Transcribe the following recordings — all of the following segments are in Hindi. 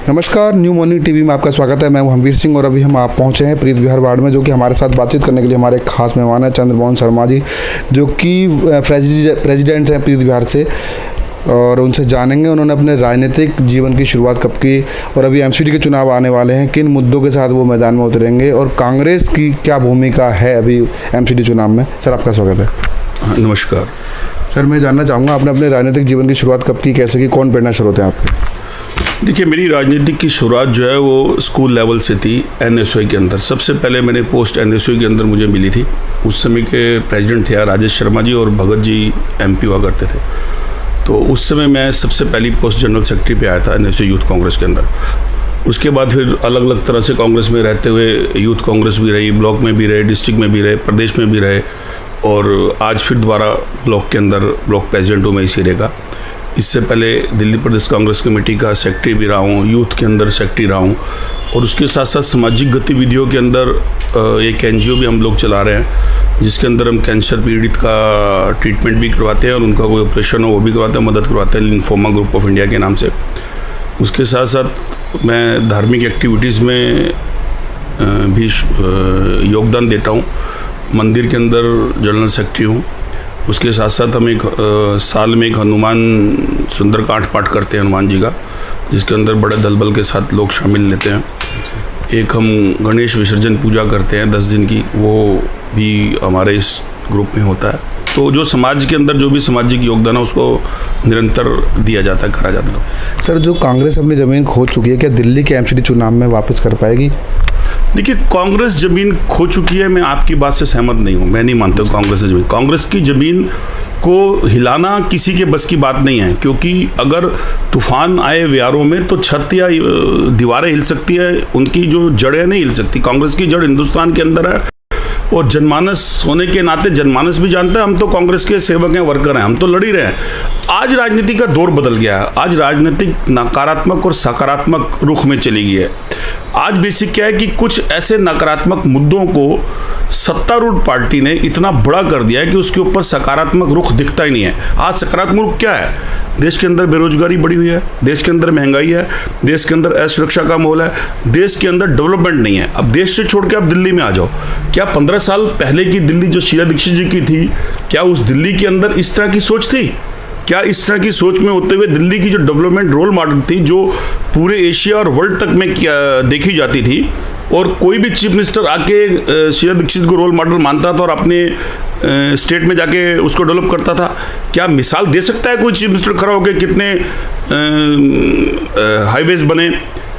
नमस्कार, न्यू मॉर्निंग टीवी में आपका स्वागत है। मैं हूं हमवीर सिंह और अभी हम आप पहुंचे हैं प्रीत बिहार वार्ड में, जो कि हमारे साथ बातचीत करने के लिए हमारे खास मेहमान हैं चंद्रमोहन शर्मा जी, जो कि प्रेसिडेंट हैं प्रीत बिहार से, और उनसे जानेंगे उन्होंने अपने राजनीतिक जीवन की शुरुआत कब की और अभी एमसीडी के चुनाव आने वाले हैं, किन मुद्दों के साथ वो मैदान में उतरेंगे और कांग्रेस की क्या भूमिका है अभी एमसीडी चुनाव में। सर, आपका स्वागत है। नमस्कार सर, मैं जानना चाहूँगा आपने अपने राजनीतिक जीवन की शुरुआत कब की, कैसे की, कौन प्रेरणा स्रोत हैं आपके? देखिए, मेरी राजनीतिक की शुरुआत जो है वो स्कूल लेवल से थी। एनएसयूआई के अंदर सबसे पहले मैंने पोस्ट एनएसयूआई के अंदर मुझे मिली थी। उस समय के प्रेसिडेंट थे राजेश शर्मा जी और भगत जी एमपी हुआ करते थे। तो उस समय मैं सबसे पहली पोस्ट जनरल सेक्रेटरी पे आया था एनएसयूआई यूथ कांग्रेस के अंदर। उसके बाद फिर अलग अलग तरह से कांग्रेस में रहते हुए यूथ कांग्रेस भी रही, ब्लॉक में भी रहे, डिस्ट्रिक्ट में भी रहे, प्रदेश में भी रहे, और आज फिर दोबारा ब्लॉक के अंदर ब्लॉक प्रेसिडेंट हूँ मैं इस एरिया का। इससे पहले दिल्ली प्रदेश कांग्रेस कमेटी का सेक्रेटरी भी रहा हूँ, यूथ के अंदर सेक्रेटरी रहा हूँ, और उसके साथ साथ सामाजिक गतिविधियों के अंदर एक एनजीओ भी हम लोग चला रहे हैं, जिसके अंदर हम कैंसर पीड़ित का ट्रीटमेंट भी करवाते हैं और उनका कोई ऑपरेशन हो वो भी करवाते हैं, मदद करवाते हैं, लिम्फोमा ग्रुप ऑफ इंडिया के नाम से। उसके साथ साथ मैं धार्मिक एक्टिविटीज़ में भी योगदान देता हूँ। मंदिर के अंदर जनरल सेक्रेटरी हूँ। उसके साथ साथ हम एक साल में एक हनुमान सुंदरकांड पाठ करते हैं हनुमान जी का, जिसके अंदर बड़े दलबल के साथ लोग शामिल लेते हैं। एक हम गणेश विसर्जन पूजा करते हैं 10 दिन की, वो भी हमारे इस ग्रुप में होता है। तो जो समाज के अंदर जो भी सामाजिक योगदान है उसको निरंतर दिया जाता है, करा जाता है। सर, जो कांग्रेस अपनी ज़मीन खो चुकी है, क्या दिल्ली के एमसीडी चुनाव में वापस कर पाएगी? देखिए, कांग्रेस ज़मीन खो चुकी है, मैं आपकी बात से सहमत नहीं हूँ। मैं नहीं मानता हूँ कांग्रेस की ज़मीन को हिलाना किसी के बस की बात नहीं है, क्योंकि अगर तूफान आए व्यारों में तो छत या दीवारें हिल सकती है, उनकी जो जड़ें नहीं हिल सकती। कांग्रेस की जड़ हिंदुस्तान के अंदर है और जनमानस होने के नाते जनमानस भी जानता है हम तो कांग्रेस के सेवक हैं, वर्कर हैं, हम तो लड़ ही रहे हैं। आज राजनीति का दौर बदल गया है। आज राजनीतिक नकारात्मक और सकारात्मक रुख में चली गई है। आज बेसिक क्या है कि कुछ ऐसे नकारात्मक मुद्दों को सत्तारूढ़ पार्टी ने इतना बड़ा कर दिया है कि उसके ऊपर सकारात्मक रुख दिखता ही नहीं है। आज सकारात्मक रुख क्या है? देश के अंदर बेरोजगारी बढ़ी हुई है, देश के अंदर महंगाई है, देश के अंदर असुरक्षा का माहौल है, देश के अंदर डेवलपमेंट नहीं है। अब देश से छोड़ के आप दिल्ली में आ जाओ। क्या 15 साल पहले की दिल्ली जो शीला दीक्षित जी की थी, क्या उस दिल्ली के अंदर इस तरह की सोच थी? क्या इस तरह की सोच में होते हुए दिल्ली की जो डेवलपमेंट रोल मॉडल थी, जो पूरे एशिया और वर्ल्ड तक में देखी जाती थी, और कोई भी चीफ मिनिस्टर आके शीला दीक्षित को रोल मॉडल मानता था और अपने स्टेट में जाके उसको डेवलप करता था? क्या मिसाल दे सकता है कोई चीफ मिनिस्टर खड़ा होकर? कितने हाईवेज बने,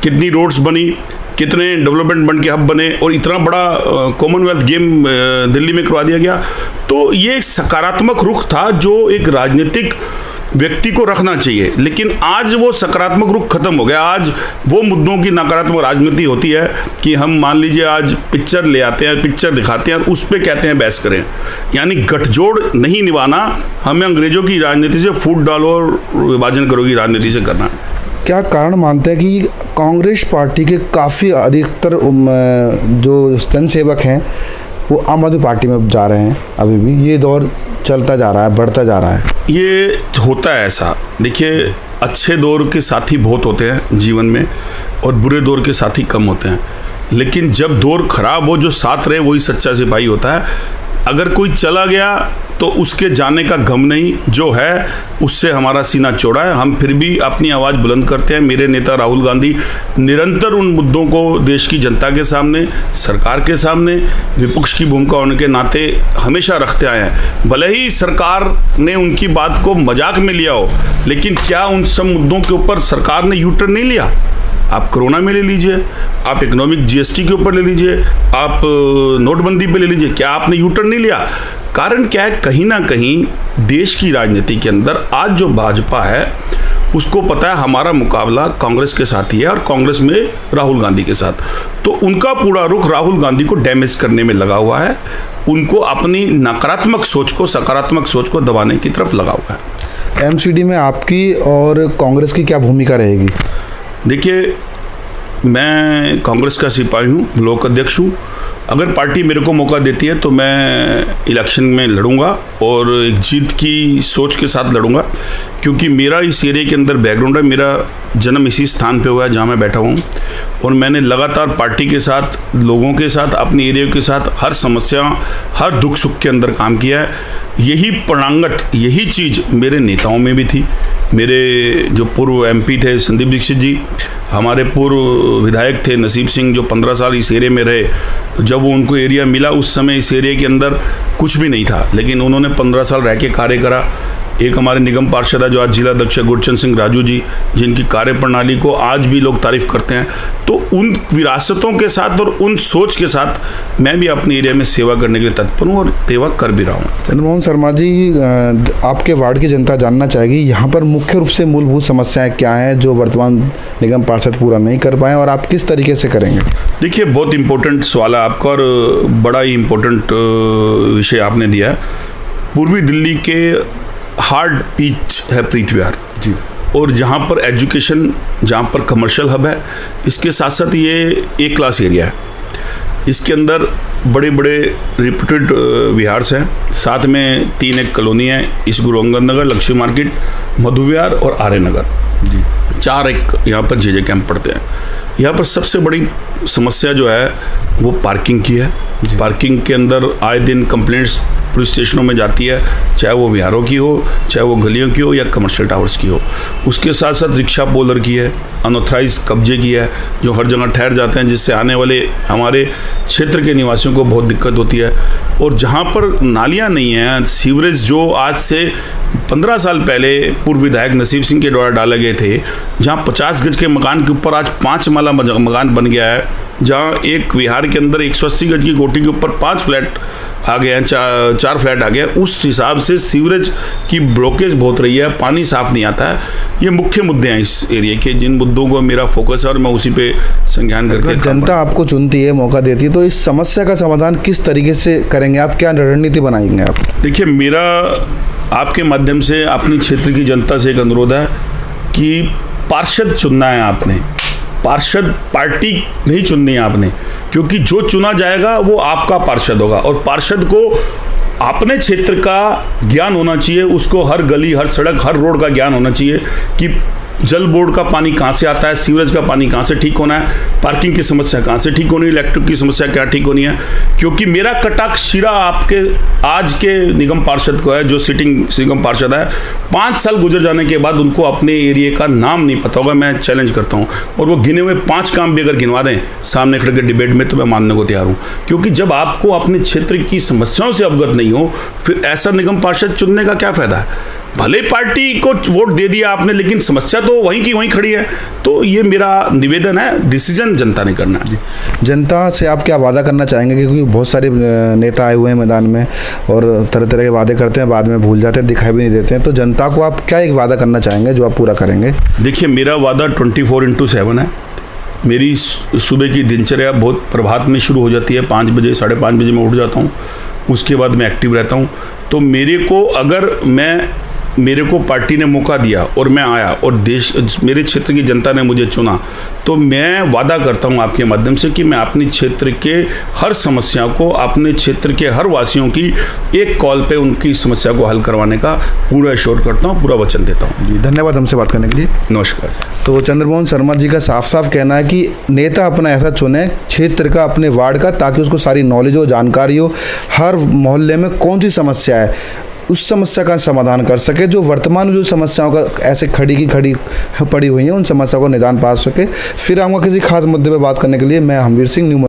कितनी रोड्स बनी, कितने डेवलपमेंट बन के हब बने, और इतना बड़ा कॉमनवेल्थ गेम दिल्ली में करवा दिया गया। तो ये एक सकारात्मक रुख था जो एक राजनीतिक व्यक्ति को रखना चाहिए, लेकिन आज वो सकारात्मक रुख खत्म हो गया। आज वो मुद्दों की नकारात्मक राजनीति होती है कि हम मान लीजिए आज पिक्चर ले आते हैं, पिक्चर दिखाते हैं और उस पर कहते हैं बहस करें। यानी गठजोड़ नहीं निभाना, हमें अंग्रेजों की राजनीति से फूट डालो और विभाजन करो की राजनीति से करना। क्या कारण मानते हैं कि कांग्रेस पार्टी के काफ़ी अधिकतर जो जनसेवक हैं वो आम आदमी पार्टी में जा रहे हैं? अभी भी ये दौर चलता जा रहा है, बढ़ता जा रहा है। ये होता है ऐसा। देखिए, अच्छे दौर के साथी बहुत होते हैं जीवन में और बुरे दौर के साथी कम होते हैं, लेकिन जब दौर खराब हो जो साथ रहे वही सच्चा सिपाही होता है। अगर कोई चला गया तो उसके जाने का गम नहीं, जो है उससे हमारा सीना चौड़ा है। हम फिर भी अपनी आवाज़ बुलंद करते हैं। मेरे नेता राहुल गांधी निरंतर उन मुद्दों को देश की जनता के सामने, सरकार के सामने, विपक्ष की भूमिका होने के नाते हमेशा रखते आए हैं। भले ही सरकार ने उनकी बात को मजाक में लिया हो, लेकिन क्या उन सब मुद्दों के ऊपर सरकार ने यू टर्न नहीं लिया? आप कोरोना में ले लीजिए, आप इकोनॉमिक जीएसटी के ऊपर ले लीजिए, आप नोटबंदी पे ले लीजिए, क्या आपने यू टर्न नहीं लिया? कारण क्या है? कहीं ना कहीं देश की राजनीति के अंदर आज जो भाजपा है उसको पता है हमारा मुकाबला कांग्रेस के साथ ही है और कांग्रेस में राहुल गांधी के साथ। तो उनका पूरा रुख राहुल गांधी को डैमेज करने में लगा हुआ है, उनको अपनी नकारात्मक सोच को, सकारात्मक सोच को दबाने की तरफ लगा हुआ है। एमसीडी में आपकी और कांग्रेस की क्या भूमिका रहेगी? देखिए, मैं कांग्रेस का सिपाही हूँ, ब्लॉक अध्यक्ष हूँ। अगर पार्टी मेरे को मौका देती है तो मैं इलेक्शन में लड़ूंगा और एक जीत की सोच के साथ लड़ूंगा, क्योंकि मेरा इस एरिया के अंदर बैकग्राउंड है। मेरा जन्म इसी स्थान पे हुआ है जहाँ मैं बैठा हुआ हूँ, और मैंने लगातार पार्टी के साथ, लोगों के साथ, अपने एरिया के साथ हर समस्या, हर दुख सुख के अंदर काम किया है। यही प्रणांगत, यही चीज़ मेरे नेताओं में भी थी। मेरे जो पूर्व एमपी थे संदीप दीक्षित जी, हमारे पूर्व विधायक थे नसीब सिंह, जो 15 साल इस एरिया में रहे। जब वो उनको एरिया मिला, उस समय इस एरिया के अंदर कुछ भी नहीं था, लेकिन उन्होंने 15 साल रह के कार्य करा। एक हमारे निगम पार्षद है जो आज जिला अध्यक्ष गुरचंद सिंह राजू जी, जिनकी कार्य प्रणाली को आज भी लोग तारीफ करते हैं। तो उन विरासतों के साथ और उन सोच के साथ मैं भी अपने एरिया में सेवा करने के लिए तत्पर हूँ और सेवा कर भी रहा हूँ। चंद्रमोहन शर्मा जी, आपके वार्ड की जनता जानना चाहेगी यहाँ पर मुख्य रूप से मूलभूत समस्याएं क्या हैं जो वर्तमान निगम पार्षद पूरा नहीं कर पाए, और आप किस तरीके से करेंगे? देखिए, बहुत इंपॉर्टेंट सवाल है आपका और बड़ा ही इम्पोर्टेंट विषय आपने दिया है। पूर्वी दिल्ली के हार्ड पीच है प्रीत विहार जी, और जहाँ पर एजुकेशन, जहाँ पर कमर्शियल हब है, इसके साथ साथ ये एक क्लास एरिया है। इसके अंदर बड़े बड़े रिप्यूटेड विहार्स हैं, साथ में 3 एक कॉलोनी है, इस गुरु अंगद नगर, लक्ष्मी मार्केट, मधु विहार और आर्य नगर जी। 4 एक यहाँ पर जे कैंप पड़ते हैं। यहाँ पर सबसे बड़ी समस्या जो है वो पार्किंग की है। पार्किंग के अंदर आए दिन कंप्लेंट्स पुलिस स्टेशनों में जाती है, चाहे वो विहारों की हो, चाहे वो गलियों की हो या कमर्शियल टावर्स की हो। उसके साथ साथ रिक्शा पोलर की है, अनऑथराइज कब्जे की है, जो हर जगह ठहर जाते हैं, जिससे आने वाले हमारे क्षेत्र के निवासियों को बहुत दिक्कत होती है। और जहाँ पर नालियाँ नहीं हैं, सीवरेज जो आज से 15 साल पहले पूर्व विधायक नसीब सिंह के द्वारा डाले गए थे, जहाँ 50 गज के मकान के ऊपर आज 5 माला मकान बन गया है, जहाँ एक विहार के अंदर 180 गज की कोठी के ऊपर 5 फ्लैट आ गए हैं, 4 फ्लैट आ गए। उस हिसाब से सीवरेज की ब्लॉकेज बहुत रही है, पानी साफ नहीं आता है। ये मुख्य मुद्दे हैं इस एरिया के, जिन मुद्दों को मेरा फोकस है और मैं उसी पे संज्ञान करके। जनता आपको चुनती है, मौका देती है, तो इस समस्या का समाधान किस तरीके से करेंगे आप? क्या रणनीति बनाएंगे आप? देखिए, मेरा आपके माध्यम से अपनी क्षेत्र की जनता से एक अनुरोध है कि पार्षद चुनना है आपने, पार्षद पार्टी नहीं चुननी है आपने, क्योंकि जो चुना जाएगा वो आपका पार्षद होगा। और पार्षद को अपने क्षेत्र का ज्ञान होना चाहिए, उसको हर गली, हर सड़क, हर रोड का ज्ञान होना चाहिए कि जल बोर्ड का पानी कहाँ से आता है, सीवरेज का पानी कहाँ से ठीक होना है, पार्किंग की समस्या कहाँ से ठीक होनी है, इलेक्ट्रिक की समस्या क्या ठीक होनी है। क्योंकि मेरा कटाक्ष सीधा आपके आज के निगम पार्षद को है, जो सिटिंग निगम पार्षद है। 5 साल गुजर जाने के बाद उनको अपने एरिया का नाम नहीं पता होगा। मैं चैलेंज करता हूँ, और वो गिने हुए 5 काम भी अगर गिनवा दें सामने खड़े के डिबेट में, तो मैं मानने को तैयार हूँ। क्योंकि जब आपको अपने क्षेत्र की समस्याओं से अवगत नहीं हो, फिर ऐसा निगम पार्षद चुनने का क्या फायदा है? भले पार्टी को वोट दे दिया आपने, लेकिन समस्या तो वहीं की वहीं खड़ी है। तो ये मेरा निवेदन है, डिसीजन जनता ने करना है। जनता से आप क्या वादा करना चाहेंगे? क्योंकि बहुत सारे नेता आए हुए हैं मैदान में और तरह तरह के वादे करते हैं, बाद में भूल जाते हैं, दिखाई भी नहीं देते हैं। तो जनता को आप क्या एक वादा करना चाहेंगे जो आप पूरा करेंगे? देखिए, मेरा वादा 24/7 है। मेरी सुबह की दिनचर्या बहुत प्रभात में शुरू हो जाती है, 5 बजे, 5:30 बजे मैं उठ जाता हूँ। उसके बाद मैं एक्टिव रहता हूँ। तो मेरे को पार्टी ने मौका दिया और मैं आया, और मेरे क्षेत्र की जनता ने मुझे चुना, तो मैं वादा करता हूं आपके माध्यम से कि मैं अपने क्षेत्र के हर समस्या को, अपने क्षेत्र के हर वासियों की एक कॉल पे उनकी समस्या को हल करवाने का पूरा एश्योर करता हूं, पूरा वचन देता हूं। जी, धन्यवाद हमसे बात करने के लिए। नमस्कार। तो चंद्रमोहन शर्मा जी का साफ साफ कहना है कि नेता अपना ऐसा चुने क्षेत्र का, अपने वार्ड का, ताकि उसको सारी नॉलेज हो, जानकारी हो, हर मोहल्ले में कौन सी समस्या है उस समस्या का समाधान कर सके। जो वर्तमान जो समस्याओं का ऐसे खड़ी पड़ी हुई हैं, उन समस्याओं को निदान पा सके। फिर आऊँगा किसी खास मुद्दे पर बात करने के लिए। मैं हमवीर सिंह, न्यू